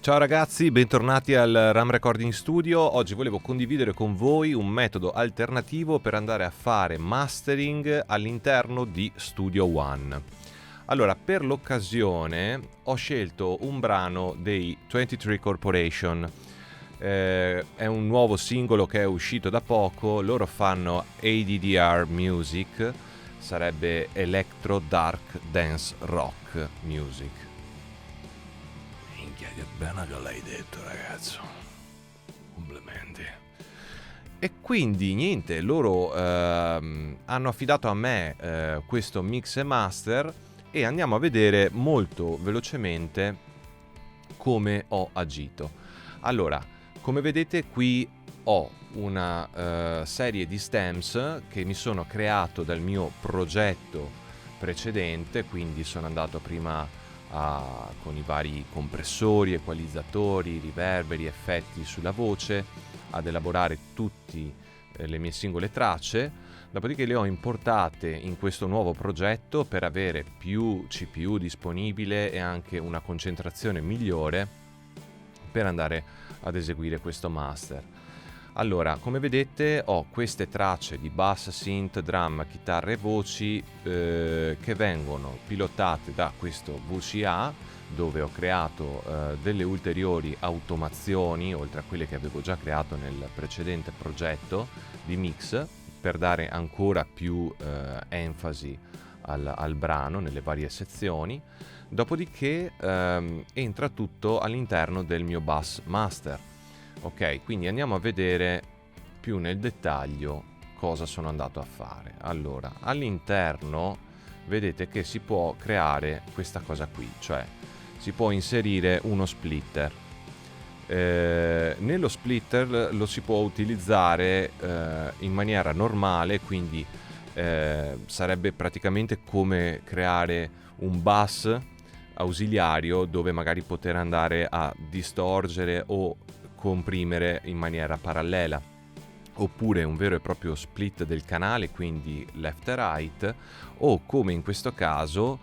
Ciao ragazzi, bentornati al Ram Recording Studio. Oggi volevo condividere con voi un metodo alternativo per andare a fare mastering all'interno di Studio One. Allora, per l'occasione ho scelto un brano dei 23 Corporation. È un nuovo singolo che è uscito da poco. Loro fanno ADDR Music, sarebbe Electro Dark Dance Rock Music. Minchia, che bene che l'hai detto, ragazzo. Complimenti. E quindi niente, loro hanno affidato a me questo mix e master e andiamo a vedere molto velocemente come ho agito. Allora, come vedete qui ho una serie di stems che mi sono creato dal mio progetto precedente, quindi sono andato prima con i vari compressori, equalizzatori, riverberi, effetti sulla voce, ad elaborare tutte le mie singole tracce, dopodiché le ho importate in questo nuovo progetto per avere più CPU disponibile e anche una concentrazione migliore per andare ad eseguire questo master. Allora, come vedete ho queste tracce di bass, synth, drum, chitarre e voci che vengono pilotate da questo VCA, dove ho creato delle ulteriori automazioni, oltre a quelle che avevo già creato nel precedente progetto di mix, per dare ancora più enfasi al brano nelle varie sezioni. Dopodiché entra tutto all'interno del mio bass master. Ok, quindi andiamo a vedere più nel dettaglio cosa sono andato a fare. Allora, all'interno vedete che si può creare questa cosa qui, cioè si può inserire uno splitter. Nello splitter lo si può utilizzare in maniera normale, quindi sarebbe praticamente come creare un bus ausiliario dove magari poter andare a distorcere o comprimere in maniera parallela, oppure un vero e proprio split del canale, quindi left e right, o come in questo caso,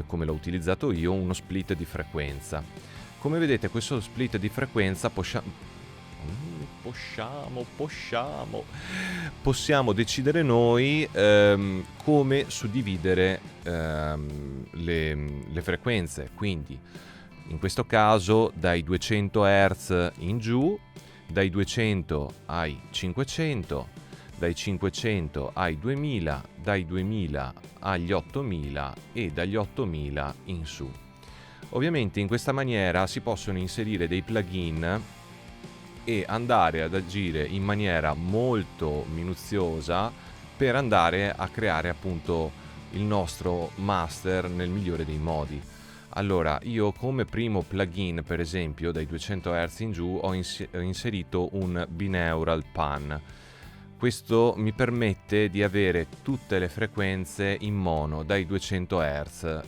come l'ho utilizzato io, uno split di frequenza. Come vedete questo split di frequenza possiamo decidere noi come suddividere le frequenze, quindi in questo caso dai 200 Hz in giù, dai 200 ai 500, dai 500 ai 2000, dai 2000 agli 8000 e dagli 8000 in su. Ovviamente in questa maniera si possono inserire dei plugin e andare ad agire in maniera molto minuziosa per andare a creare appunto il nostro master nel migliore dei modi. Allora, io come primo plugin, per esempio, dai 200 Hz in giù, ho inserito un binaural pan. Questo mi permette di avere tutte le frequenze in mono dai 200 Hz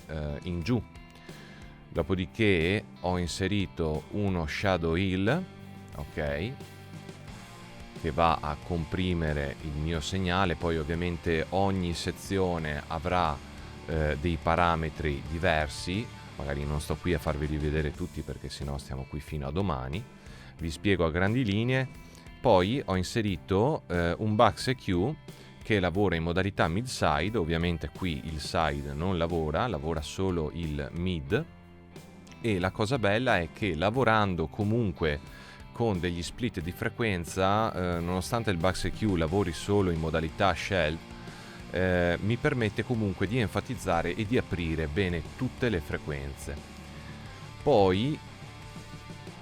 in giù. Dopodiché ho inserito uno shadow hill, ok, che va a comprimere il mio segnale. Poi ovviamente ogni sezione avrà dei parametri diversi. Magari non sto qui a farveli vedere tutti perché sennò stiamo qui fino a domani. Vi spiego a grandi linee. Poi ho inserito un Bax EQ che lavora in modalità mid-side. Ovviamente qui il side non lavora solo il mid. E la cosa bella è che lavorando comunque con degli split di frequenza, nonostante il Bax EQ lavori solo in modalità shelf, mi permette comunque di enfatizzare e di aprire bene tutte le frequenze. Poi,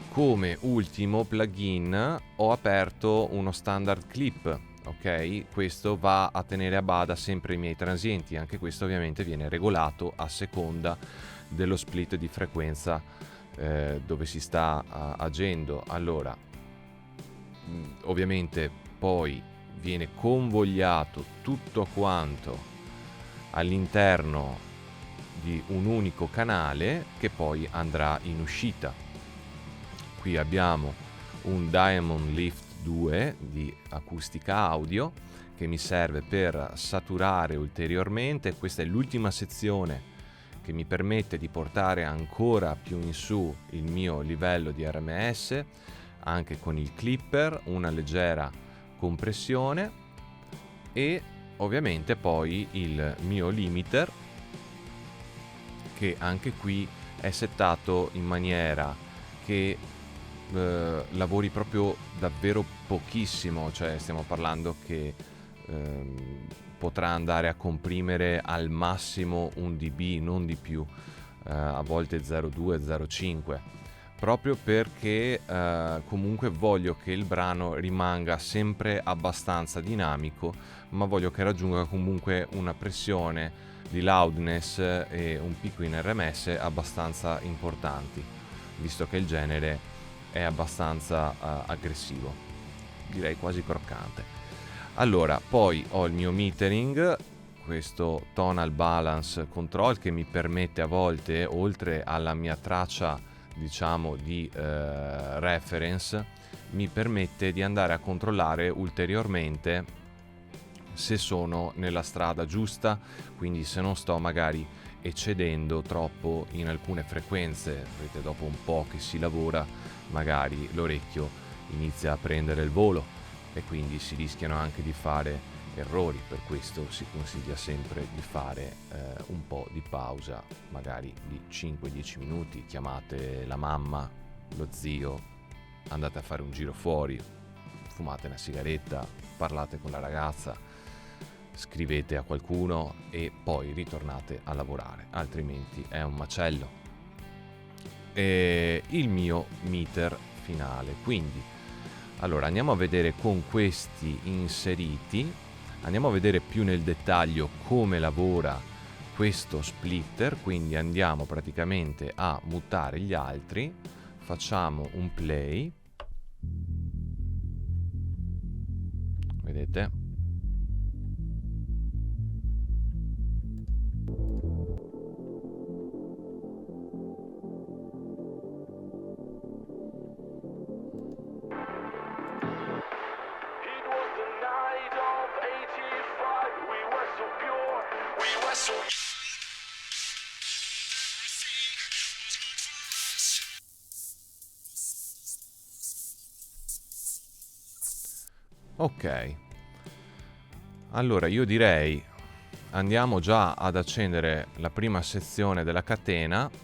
come ultimo plugin, ho aperto uno standard clip, ok? Questo va a tenere a bada sempre i miei transienti, anche questo ovviamente viene regolato a seconda dello split di frequenza dove si sta agendo. Allora, ovviamente poi viene convogliato tutto quanto all'interno di un unico canale che poi andrà in uscita. Qui abbiamo un Diamond Lift 2 di acustica audio che mi serve per saturare ulteriormente. Questa è l'ultima sezione che mi permette di portare ancora più in su il mio livello di RMS, anche con il clipper, una leggera compressione, e ovviamente poi il mio limiter, che anche qui è settato in maniera che lavori proprio davvero pochissimo, cioè stiamo parlando che potrà andare a comprimere al massimo 1 dB, non di più, a volte 0,2, 0,5, proprio perché comunque voglio che il brano rimanga sempre abbastanza dinamico, ma voglio che raggiunga comunque una pressione di loudness e un picco in RMS abbastanza importanti, visto che il genere è abbastanza aggressivo, direi quasi croccante. Allora, poi ho il mio metering, questo tonal balance control, che mi permette a volte, oltre alla mia traccia diciamo di reference, mi permette di andare a controllare ulteriormente se sono nella strada giusta, quindi se non sto magari eccedendo troppo in alcune frequenze. Vedete, dopo un po' che si lavora magari l'orecchio inizia a prendere il volo e quindi si rischiano anche di fare errori. Per questo si consiglia sempre di fare un po' di pausa, magari di 5-10 minuti, chiamate la mamma, lo zio, andate a fare un giro fuori, fumate una sigaretta, parlate con la ragazza, scrivete a qualcuno e poi ritornate a lavorare, altrimenti è un macello. E il mio meter finale, quindi allora andiamo a vedere con questi inseriti, andiamo a vedere più nel dettaglio come lavora questo splitter. Quindi andiamo praticamente a mutare gli altri, facciamo un play, vedete? Ok, allora io direi andiamo già ad accendere la prima sezione della catena.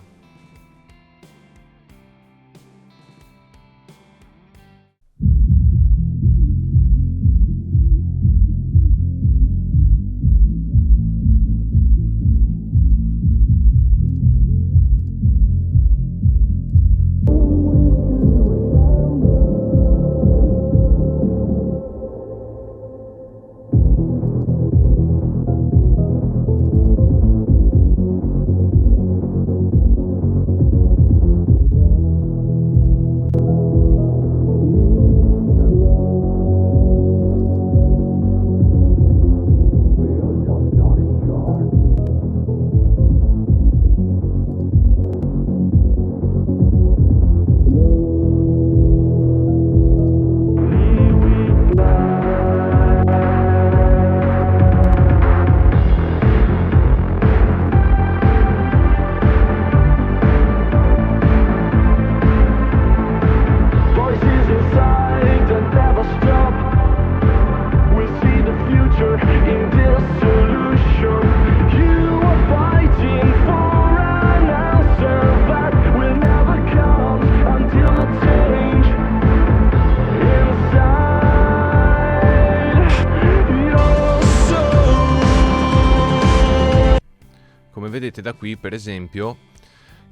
Vedete da qui, per esempio,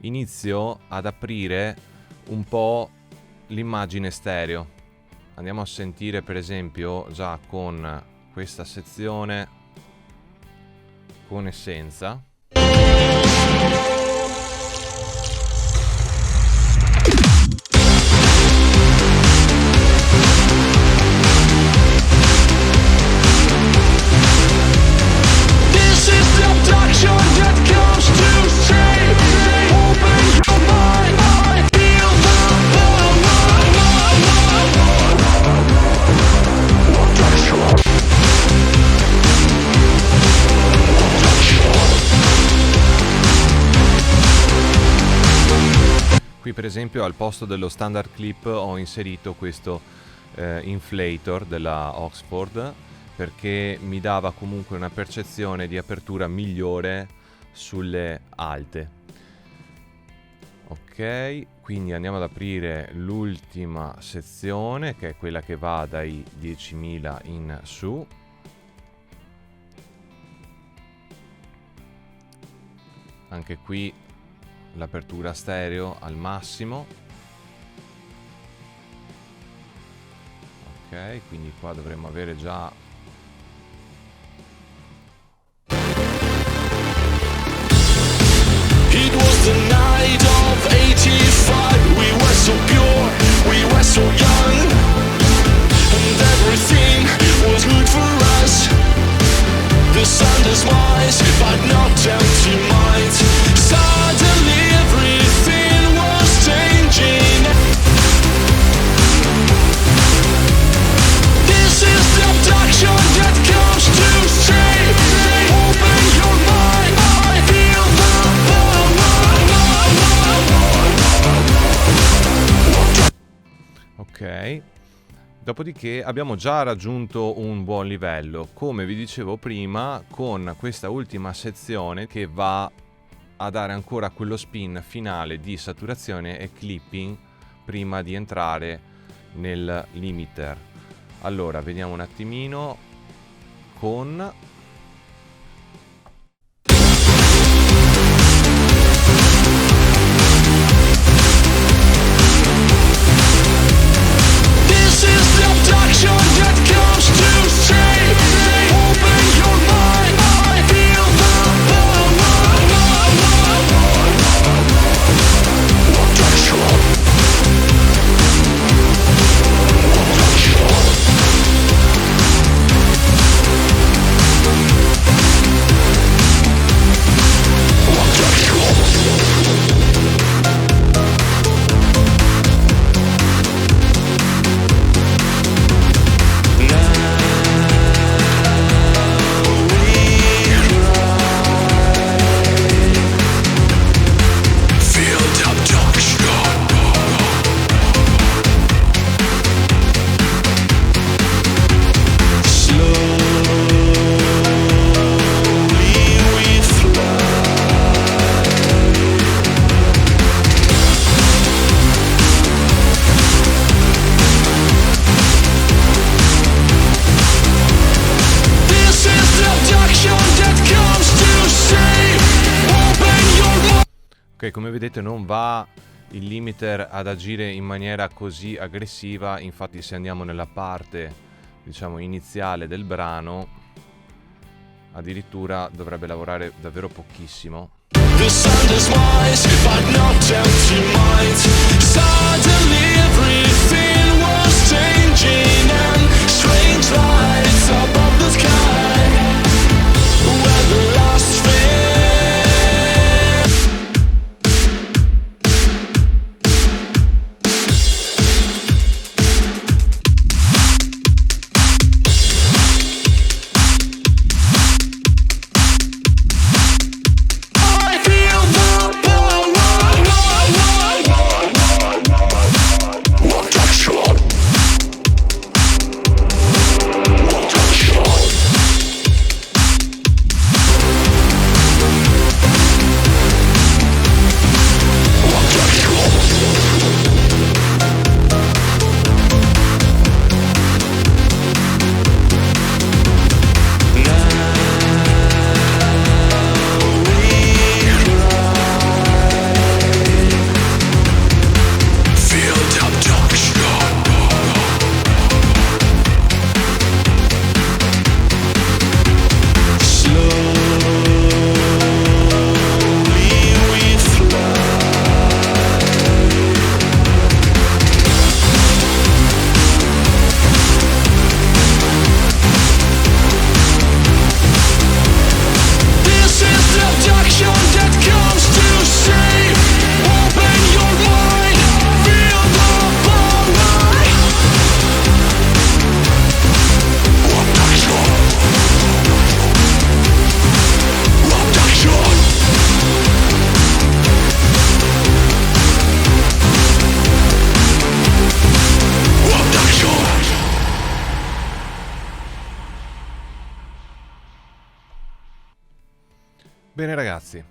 inizio ad aprire un po' l'immagine stereo. Andiamo a sentire, per esempio, già con questa sezione con essenza. qui per esempio al posto dello standard clip ho inserito questo inflator della Oxford, perché mi dava comunque una percezione di apertura migliore sulle alte. Ok, quindi andiamo ad aprire l'ultima sezione, che è quella che va dai 10.000 in su. Anche qui l'apertura stereo al massimo. Ok, quindi qua dovremmo avere già It was the night of 85. We were so pure, we were so young, and everything was good for us. The sun does rise, but not empty minds. Suddenly everything was changing. This is the abduction that comes to stay. Open your mind, I feel the ok. Dopodiché abbiamo già raggiunto un buon livello, come vi dicevo prima, con questa ultima sezione che va a dare ancora quello spin finale di saturazione e clipping prima di entrare nel limiter. Allora, vediamo un attimino con... This is the abduction that comes to stay. Open your mind, I feel Ok, come vedete non va il limiter ad agire in maniera così aggressiva, infatti se andiamo nella parte, diciamo, iniziale del brano, addirittura dovrebbe lavorare davvero pochissimo. The sun does rise, but not empty minds. Suddenly everything was changing, and strange lights above the sky, where the last fair. Bene ragazzi,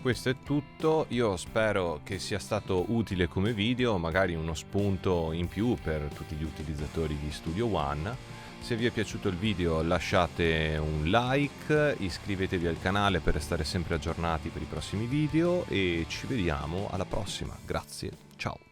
questo è tutto, io spero che sia stato utile come video, magari uno spunto in più per tutti gli utilizzatori di Studio One. Se vi è piaciuto il video lasciate un like, iscrivetevi al canale per restare sempre aggiornati per i prossimi video e ci vediamo alla prossima. Grazie, ciao!